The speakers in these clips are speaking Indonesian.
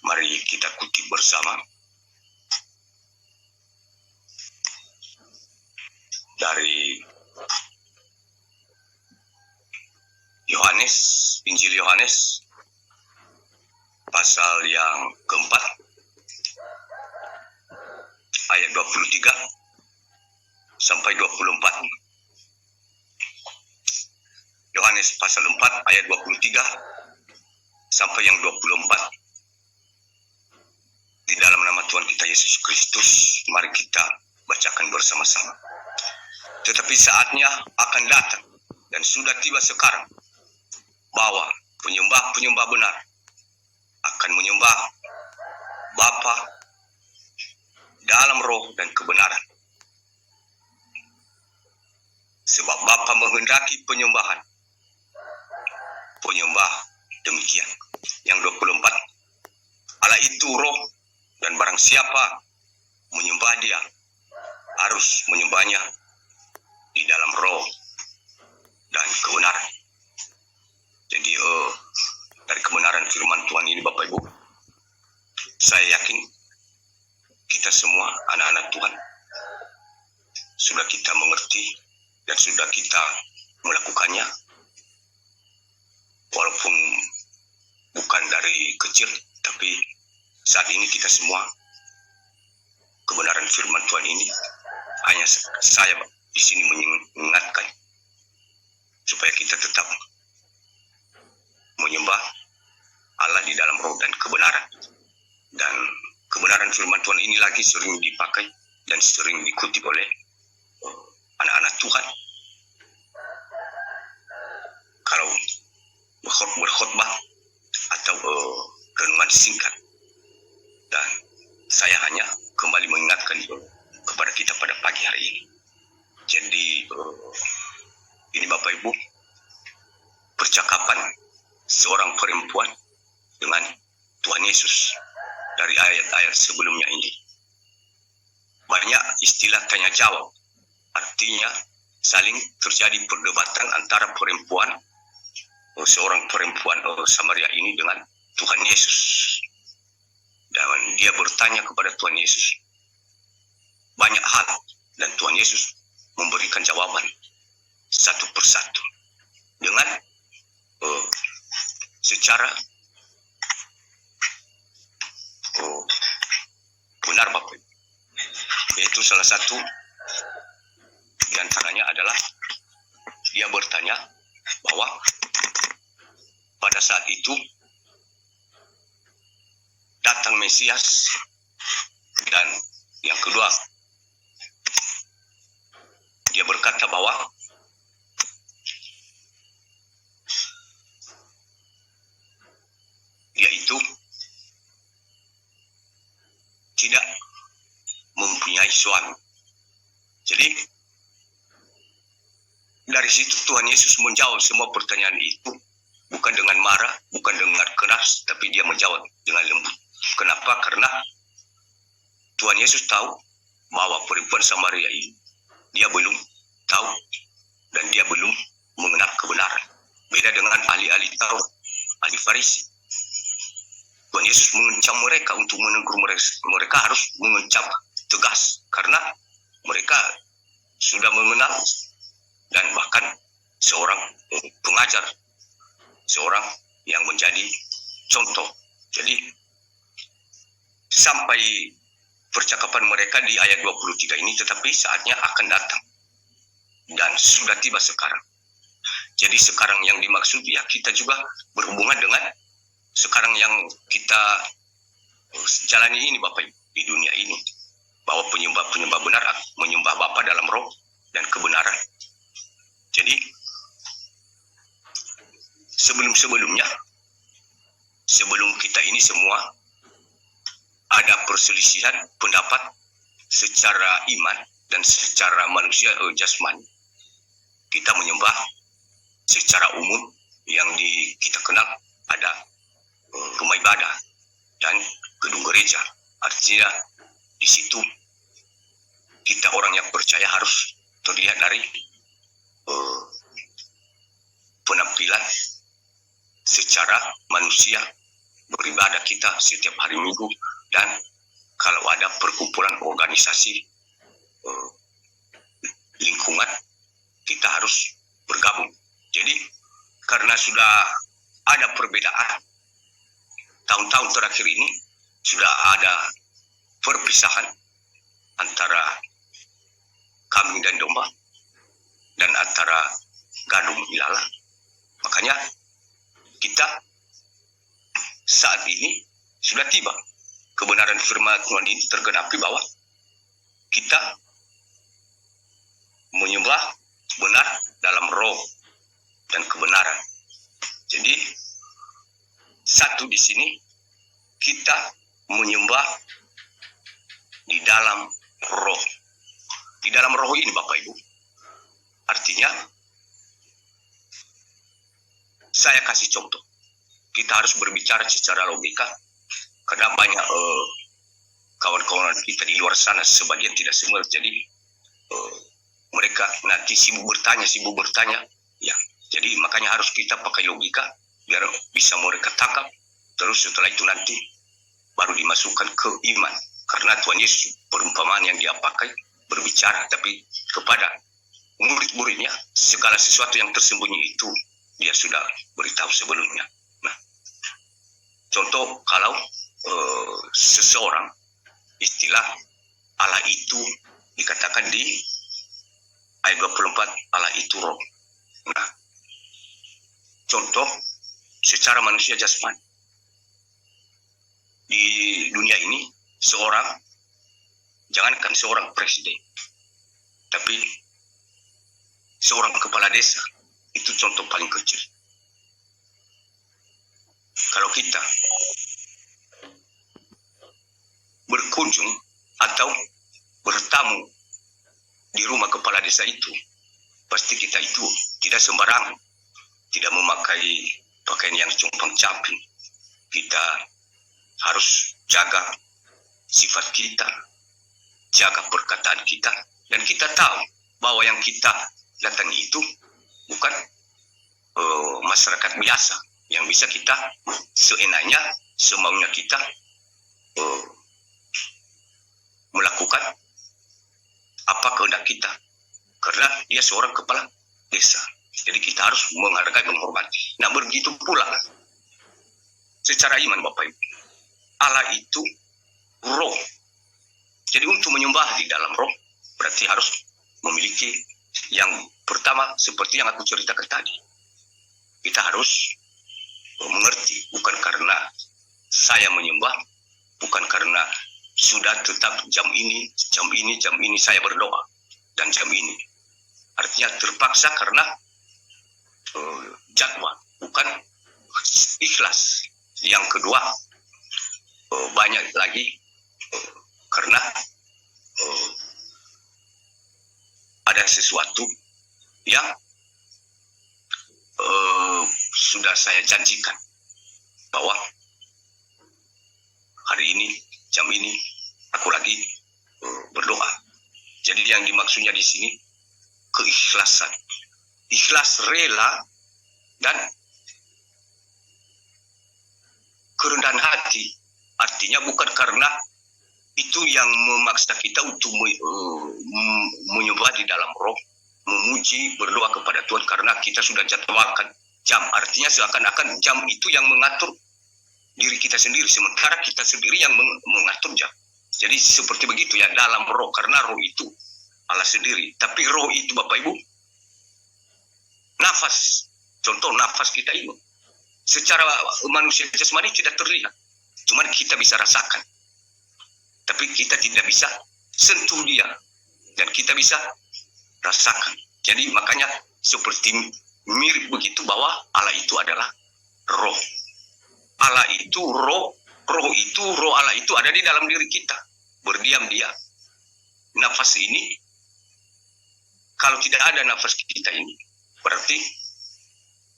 Mari kita kutip bersama dari Yohanes, Injil Yohanes, pasal yang keempat, ayat 23 sampai 24. Yohanes pasal 4 ayat 23 sampai yang 24. Di dalam nama Tuhan kita Yesus Kristus, mari kita bacakan bersama-sama. Tetapi saatnya akan datang dan sudah tiba sekarang bahwa penyembah-penyembah benar akan menyembah Bapa dalam roh dan kebenaran. Sebab Bapa menghendaki penyembahan demikian. Yang 24, Allah itu roh, dan barang siapa menyembah Dia harus menyembahnya di dalam roh dan kebenaran. Jadi dari kebenaran firman Tuhan ini, Bapak Ibu, saya yakin kita semua anak-anak Tuhan sudah kita mengerti dan sudah kita melakukannya, walaupun bukan dari kecil, tapi saat ini kita semua kebenaran firman Tuhan ini hanya saya di sini mengingatkan supaya kita tetap menyembah Allah di dalam roh dan kebenaran. Dan kebenaran firman Tuhan ini lagi sering dipakai dan sering dikutip oleh anak-anak Tuhan. Kalau berkhotbah atau renungan singkat. Dan saya hanya kembali mengingatkan kepada kita pada pagi hari ini. Jadi ini Bapak Ibu, percakapan seorang perempuan dengan Tuhan Yesus dari ayat-ayat sebelumnya ini. Banyak istilah tanya jawab, artinya saling terjadi perdebatan antara seorang perempuan Samaria ini dengan Tuhan Yesus. Dan dia bertanya kepada Tuhan Yesus banyak hal, dan Tuhan Yesus memberikan jawaban satu persatu dengan secara benar, Bapak. Yaitu salah satu di antaranya adalah dia bertanya bahwa pada saat itu datang Mesias, dan yang kedua dia berkata bahwa dia itu tidak mempunyai suami. Jadi dari situ Tuhan Yesus menjawab semua pertanyaan itu, bukan dengan marah, bukan dengan keras, tapi dia menjawab dengan lembut. Kenapa? Karena Tuhan Yesus tahu bahwa perempuan Samaria ini dia belum tahu dan dia belum mengenal kebenaran. Beda dengan ahli-ahli Taurat, ahli Farisi. Tuhan Yesus mengancam mereka untuk menegur mereka harus mengancam tegas karena mereka sudah mengenal dan bahkan seorang pengajar, seorang yang menjadi contoh. Jadi sampai percakapan mereka di ayat 23 ini, tetapi saatnya akan datang dan sudah tiba sekarang. Jadi sekarang yang dimaksud ya kita juga berhubungan dengan sekarang yang kita jalani ini, Bapak Ibu, di dunia ini, bahwa penyembah benar menyembah Bapa dalam roh dan kebenaran. Jadi sebelum kita ini semua ada perselisihan pendapat secara iman dan secara manusia jasmani. Kita menyembah secara umum yang kita kenal ada rumah ibadah dan gedung gereja. Artinya di situ kita orang yang percaya harus terlihat dari penampilan secara manusia beribadah kita setiap hari Minggu, dan kalau ada perkumpulan organisasi lingkungan, kita harus bergabung. Jadi karena sudah ada perbedaan, tahun-tahun terakhir ini sudah ada perpisahan antara kambing dan domba, dan antara gadung ilalang. Makanya kita saat ini sudah tiba kebenaran firman Tuhan ini tergenapi bahwa kita menyembah benar dalam roh dan kebenaran. Jadi satu di sini kita menyembah di dalam roh. Di dalam roh ini Bapak Ibu, artinya saya kasih contoh. Kita harus berbicara secara logika, karena banyak kawan-kawan kita di luar sana, sebagian tidak semua, jadi mereka nanti sibuk bertanya, ya. Jadi makanya harus kita pakai logika biar bisa mereka tangkap. Terus setelah itu nanti baru dimasukkan ke iman. Karena Tuhan Yesus perumpamaan yang dia pakai berbicara, tapi kepada murid-muridnya segala sesuatu yang tersembunyi itu dia sudah beritahu sebelumnya. Nah, contoh kalau seseorang, istilah Allah itu dikatakan di ayat 24, Allah itu roh. Nah, contoh secara manusia jasmani di dunia ini, jangankan seorang presiden, tapi seorang kepala desa itu contoh paling kecil. Kalau kita berkunjung atau bertamu di rumah kepala desa itu, pasti kita itu tidak sembarangan, tidak memakai pakaian yang compang-camping. Kita harus jaga sifat kita, jaga perkataan kita, dan kita tahu bahwa yang kita datangi itu bukan masyarakat biasa yang bisa kita seenaknya, semaunya kita melakukan apa kehendak kita, karena dia seorang kepala desa. Jadi kita harus menghargai, menghormati. Nah, begitu pula secara iman Bapak Ibu, Allah itu roh. Jadi untuk menyembah di dalam roh berarti harus memiliki yang pertama seperti yang aku ceritakan tadi. Kita harus mengerti, bukan karena saya menyembah, bukan karena sudah tetap jam ini saya berdoa, dan jam ini. Artinya terpaksa karena jadwal, bukan ikhlas. Yang kedua, banyak lagi karena ada sesuatu yang sudah saya janjikan bahwa hari ini, jam ini aku lagi berdoa. Jadi yang dimaksudnya di sini keikhlasan, ikhlas, rela, dan kerendahan hati. Artinya bukan karena itu yang memaksa kita untuk menyembah di dalam roh, memuji, berdoa kepada Tuhan karena kita sudah jadwalkan jam. Artinya seakan-akan jam itu yang mengatur diri kita sendiri, sementara kita sendiri yang mengatur jam. Jadi seperti begitu ya dalam roh, karena roh itu Allah sendiri. Tapi roh itu Bapak Ibu, nafas, contoh nafas kita ini secara manusia jasmani tidak terlihat, cuman kita bisa rasakan, tapi kita tidak bisa sentuh dia, dan kita bisa rasakan. Jadi makanya seperti mirip begitu bahwa Allah itu adalah roh. Allah itu roh, roh Allah itu ada di dalam diri kita, berdiam dia. Nafas ini, kalau tidak ada nafas kita ini, berarti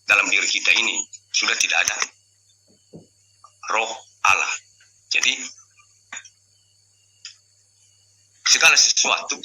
dalam diri kita ini sudah tidak ada roh Allah. Jadi segala sesuatu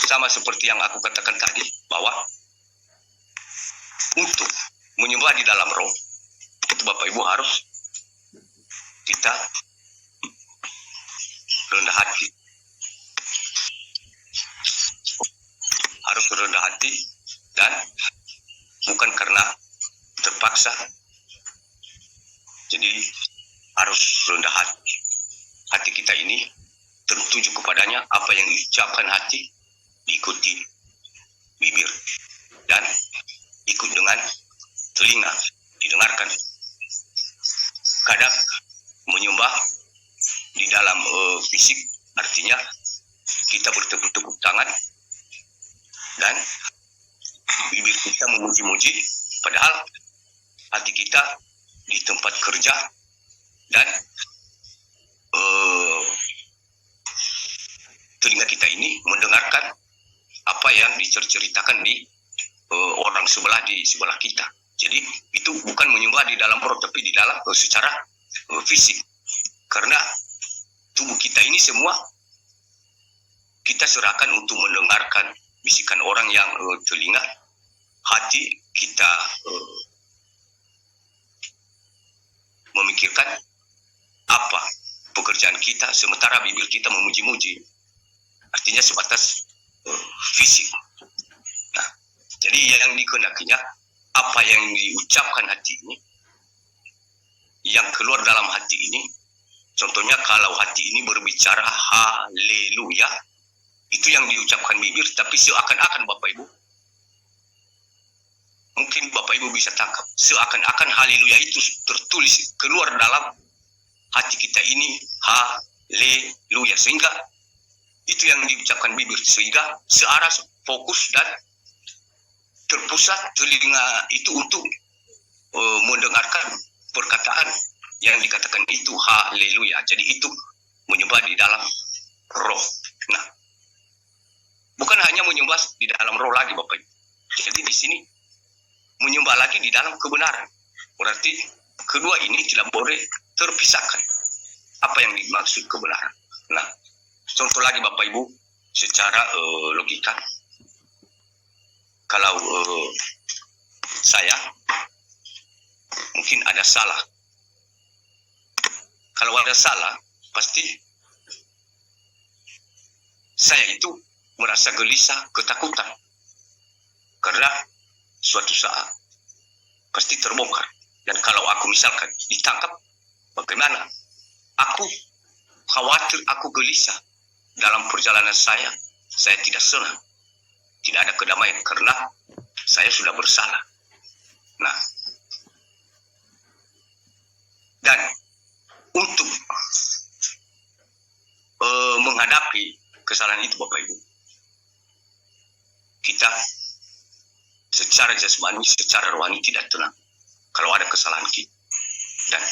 sama seperti yang aku katakan tadi, bahwa untuk menyembah di dalam roh Bapak Ibu harus kita rendah hati. Harus rendah hati dan bukan karena terpaksa. Jadi harus rendah hati. Hati kita ini tertuju kepadanya, apa yang diucapkan hati diikuti bibir dan ikut dengan telinga didengarkan. Kadang menyembah di dalam fisik artinya kita bertepuk-tepuk tangan dan bibir kita memuji-muji, padahal hati kita di tempat kerja dan telinga kita ini mendengarkan apa yang diceritakan di orang sebelah di sebelah kita. Jadi itu bukan menyembah di dalam roh, tapi di dalam secara fisik. Karena tubuh kita ini semua kita serahkan untuk mendengarkan bisikan orang yang telinga, hati kita memikirkan apa pekerjaan kita, sementara bibir kita memuji-muji. Artinya sebatas fisik. Nah, jadi yang dikenakinya apa yang diucapkan hati ini, yang keluar dalam hati ini. Contohnya kalau hati ini berbicara haleluya, itu yang diucapkan bibir, tapi seakan-akan Bapak Ibu, mungkin Bapak Ibu bisa tangkap, seakan-akan haleluya itu tertulis keluar dalam hati kita ini, haleluya, sehingga itu yang diucapkan bibir, sehingga searah, fokus dan terpusat telinga itu untuk mendengarkan perkataan yang dikatakan itu haleluya. Jadi itu menyembah di dalam roh. Nah, bukan hanya menyembah di dalam roh lagi Bapak Ibu. Jadi di sini menyembah lagi di dalam kebenaran. Berarti kedua ini tidak boleh terpisahkan. Apa yang dimaksud kebenaran? Nah, contoh lagi Bapak Ibu secara logika. Kalau saya mungkin ada salah. Kalau ada salah, pasti saya itu merasa gelisah, ketakutan. Karena suatu saat pasti terbongkar. Dan kalau aku misalkan ditangkap, bagaimana? Aku khawatir, aku gelisah. Dalam perjalanan saya tidak senang. Tidak ada kedamaian karena saya sudah bersalah. Nah, dan untuk menghadapi kesalahan itu Bapak Ibu, kita secara jasmani, secara rohani tidak tenang kalau ada kesalahan kita. Dan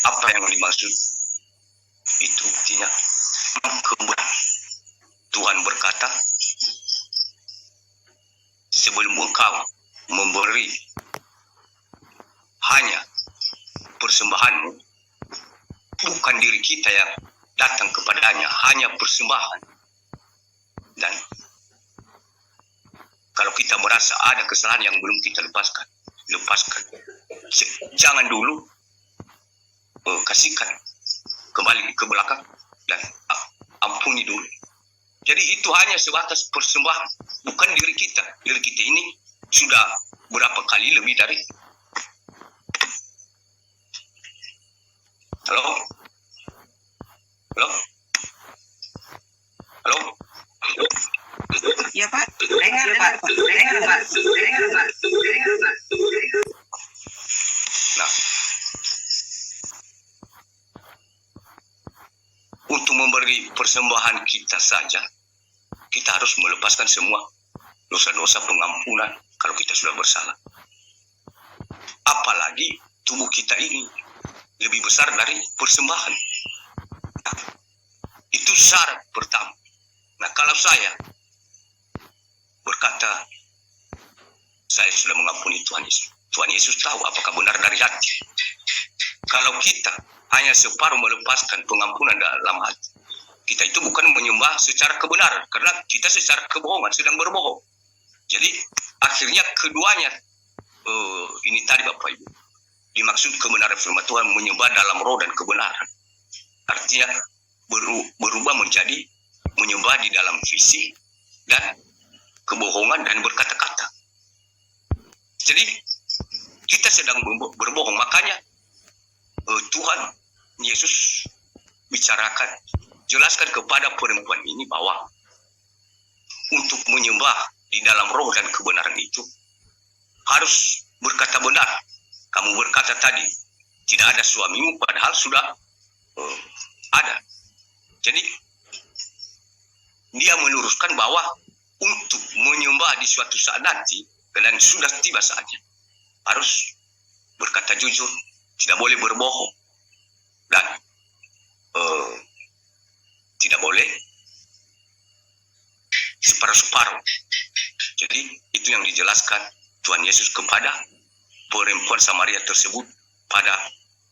apa yang dimaksud itu artinya kembali. Tuhan berkata, sebelum engkau memberi hanya persembahanmu, bukan diri kita yang datang kepadanya, hanya persembahan. Dan kalau kita merasa ada kesalahan yang belum kita lepaskan. Jangan dulu kasihkan kembali ke belakang dan ampuni dulu. Jadi itu hanya sebatas persembahan, bukan diri kita. Diri kita ini sudah berapa kali lebih dari. Halo? Halo? Halo? Ya Pak, dengar Pak. Nah, untuk memberi persembahan kita saja, kita harus melepaskan semua dosa-dosa pengampunan kalau kita sudah bersalah. Apalagi tubuh kita ini lebih besar dari persembahan. Nah, itu syarat pertama. Nah, kalau saya berkata, saya sudah mengampuni Tuhan Yesus. Tuhan Yesus tahu apakah benar dari hati. Kalau kita hanya separuh melepaskan pengampunan dalam hati, kita itu bukan menyembah secara kebenaran, karena kita secara kebohongan sedang berbohong. Jadi akhirnya keduanya ini tadi Bapak Ibu. Dimaksud kebenaran firman Tuhan menyembah dalam roh dan kebenaran. Artinya berubah menjadi menyembah di dalam fisik dan kebohongan dan berkata-kata. Jadi kita sedang berbohong. Makanya Tuhan Yesus bicarakan, jelaskan kepada perempuan ini bahwa untuk menyembah di dalam roh dan kebenaran itu harus berkata benar. Kamu berkata tadi tidak ada suamimu, padahal sudah ada. Jadi dia meluruskan bahwa untuk menyembah di suatu saat nanti dan sudah tiba saatnya harus berkata jujur, tidak boleh berbohong, dan tidak boleh separuh-separuh. Jadi itu yang dijelaskan Tuhan Yesus kepada perempuan Samaria tersebut pada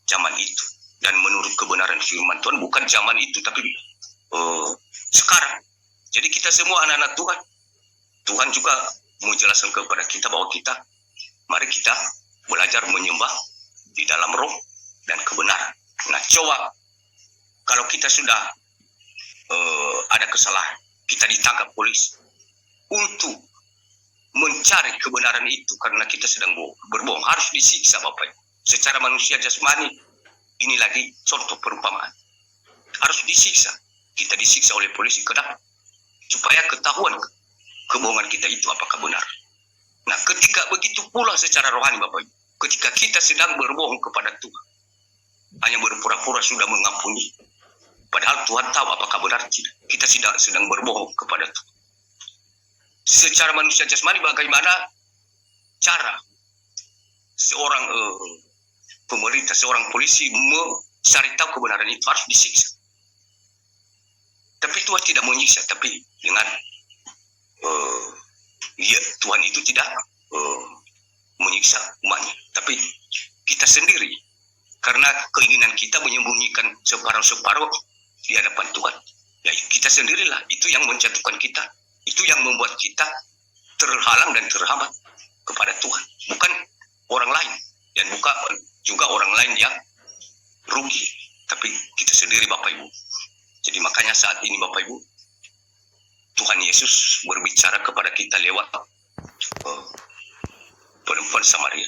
zaman itu. Dan menurut kebenaran firman Tuhan bukan zaman itu, tapi sekarang. Jadi kita semua anak-anak Tuhan. Tuhan juga menjelaskan kepada kita bahwa mari kita belajar menyembah di dalam roh dan kebenaran. Nah, coba kalau kita sudah ada kesalahan, kita ditangkap polisi untuk mencari kebenaran itu karena kita sedang berbohong, harus disiksa Bapak. Secara manusia jasmani, ini lagi contoh perumpamaan. Harus disiksa. Kita disiksa oleh polisi. Kenapa? Supaya ketahuan kebohongan kita itu apakah benar. Nah, ketika begitu pula secara rohani Bapak, ketika kita sedang berbohong kepada Tuhan, hanya berpura-pura sudah mengampuni, padahal Tuhan tahu apakah benar tidak. Kita sedang berbohong kepada Tuhan. Secara manusia jasmani, bagaimana cara seorang pemerintah, seorang polisi mencari tahu kebenaran itu? Harus disiksa. Tapi Tuhan tidak menyiksa, tapi dengan Tuhan itu tidak menyiksa umatnya, tapi kita sendiri, karena keinginan kita menyembunyikan separuh-separuh di hadapan Tuhan. Ya, kita sendirilah itu yang menjatuhkan kita. Itu yang membuat kita terhalang dan terhambat kepada Tuhan. Bukan orang lain. Dan bukan juga orang lain yang rugi. Tapi kita sendiri Bapak Ibu. Jadi makanya saat ini Bapak Ibu, Tuhan Yesus berbicara kepada kita lewat perempuan Samaria.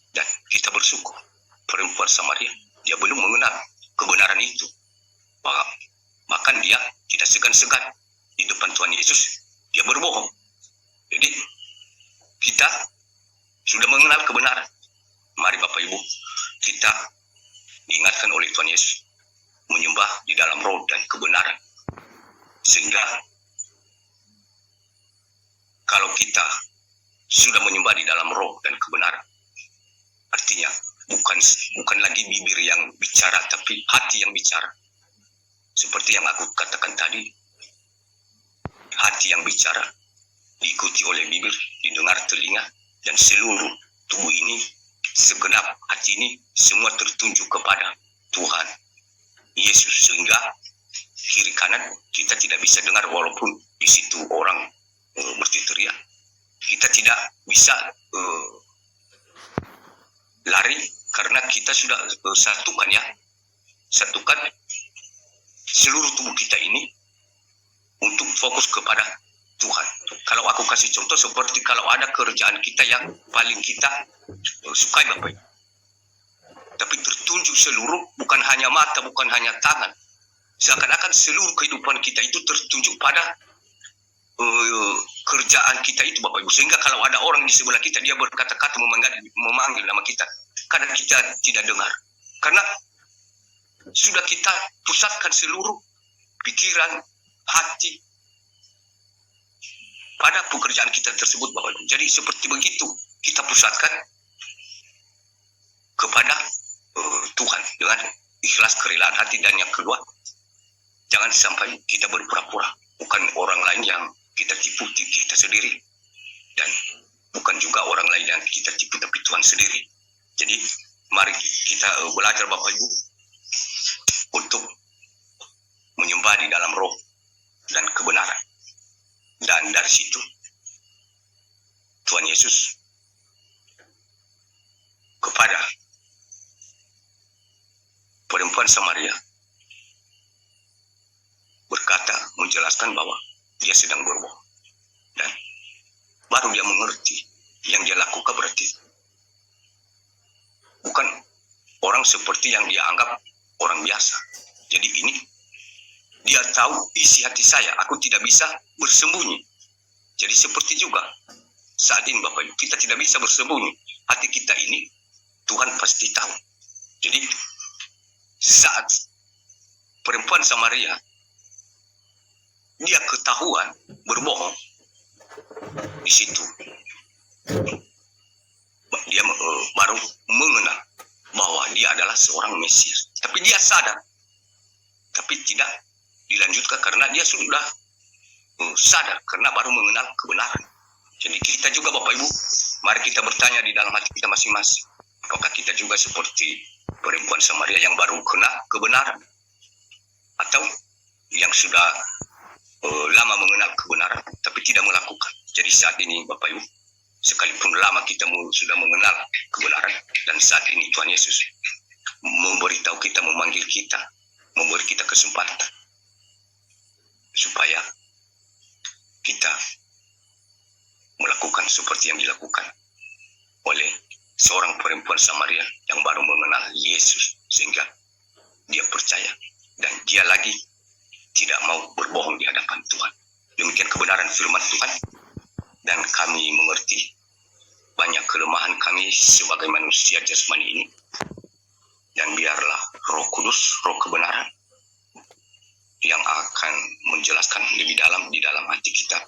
Dan kita bersyukur. Perempuan Samaria, dia belum mengenal kebenaran itu. Bahkan dia tidak segan-segan di depan Tuhan Yesus, dia berbohong. Jadi kita sudah mengenal kebenaran. Mari Bapak Ibu, kita diingatkan oleh Tuhan Yesus menyembah di dalam roh dan kebenaran. Sehingga kalau kita sudah menyembah di dalam roh dan kebenaran, artinya bukan lagi bibir yang bicara, tapi hati yang bicara. Seperti yang aku katakan tadi, hati yang bicara diikuti oleh bibir, didengar telinga, dan seluruh tubuh ini, segenap hati ini semua tertunjuk kepada Tuhan Yesus. Sehingga kiri kanan kita tidak bisa dengar, walaupun di situ orang berteriak. Kita tidak bisa lari karena kita sudah satukan seluruh tubuh kita ini untuk fokus kepada Tuhan. Kalau aku kasih contoh seperti kalau ada kerjaan kita yang paling kita sukai Bapak, tapi tertunjuk seluruh, bukan hanya mata, bukan hanya tangan, seakan-akan seluruh kehidupan kita itu tertunjuk pada kerjaan kita itu Bapak Ibu. Sehingga kalau ada orang di sebelah kita, dia berkata-kata memanggil nama kita, kadang kita tidak dengar, karena sudah kita pusatkan seluruh pikiran, hati pada pekerjaan kita tersebut Bapak Ibu. Jadi seperti begitu kita pusatkan kepada Tuhan dengan ikhlas, kerelaan hati. Dan yang kedua, jangan sampai kita berpura-pura. Bukan orang lain yang kita tipu, kita sendiri. Dan bukan juga orang lain yang kita tipu, tapi Tuhan sendiri. Jadi mari kita belajar Bapak Ibu untuk menyembah di dalam roh dan kebenaran. Dan dari situ Tuhan Yesus kepada perempuan Samaria berkata, menjelaskan bahwa dia sedang berbohong. Dan baru dia mengerti yang dia lakukan berarti bukan orang seperti yang dia anggap orang biasa. Jadi ini dia tahu isi hati saya, aku tidak bisa bersembunyi. Jadi seperti juga saat ini Bapak Ibu, kita tidak bisa bersembunyi. Hati kita ini Tuhan pasti tahu. Jadi saat perempuan Samaria dia ketahuan berbohong, di situ dia baru mengenal bahwa dia adalah seorang Mesias. Tapi dia sadar, tapi tidak dilanjutkan karena dia sudah sadar karena baru mengenal kebenaran. Jadi kita juga Bapak Ibu, mari kita bertanya di dalam hati kita masing-masing, apakah kita juga seperti perempuan Samaria yang baru kenal kebenaran, atau yang sudah lama mengenal kebenaran tapi tidak melakukan. Jadi saat ini Bapak Ibu, sekalipun lama kita sudah mengenal kebenaran, dan saat ini Tuhan Yesus memberitahu kita, memanggil kita, memberi kita kesempatan supaya kita melakukan seperti yang dilakukan oleh seorang perempuan Samaria yang baru mengenal Yesus, sehingga dia percaya dan dia lagi tidak mau berbohong di hadapan Tuhan. Demikian kebenaran firman Tuhan, dan kami mengerti banyak kelemahan kami sebagai manusia jasmani ini, dan biarlah Roh Kudus, Roh kebenaran yang akan menjelaskan lebih dalam di dalam hati kita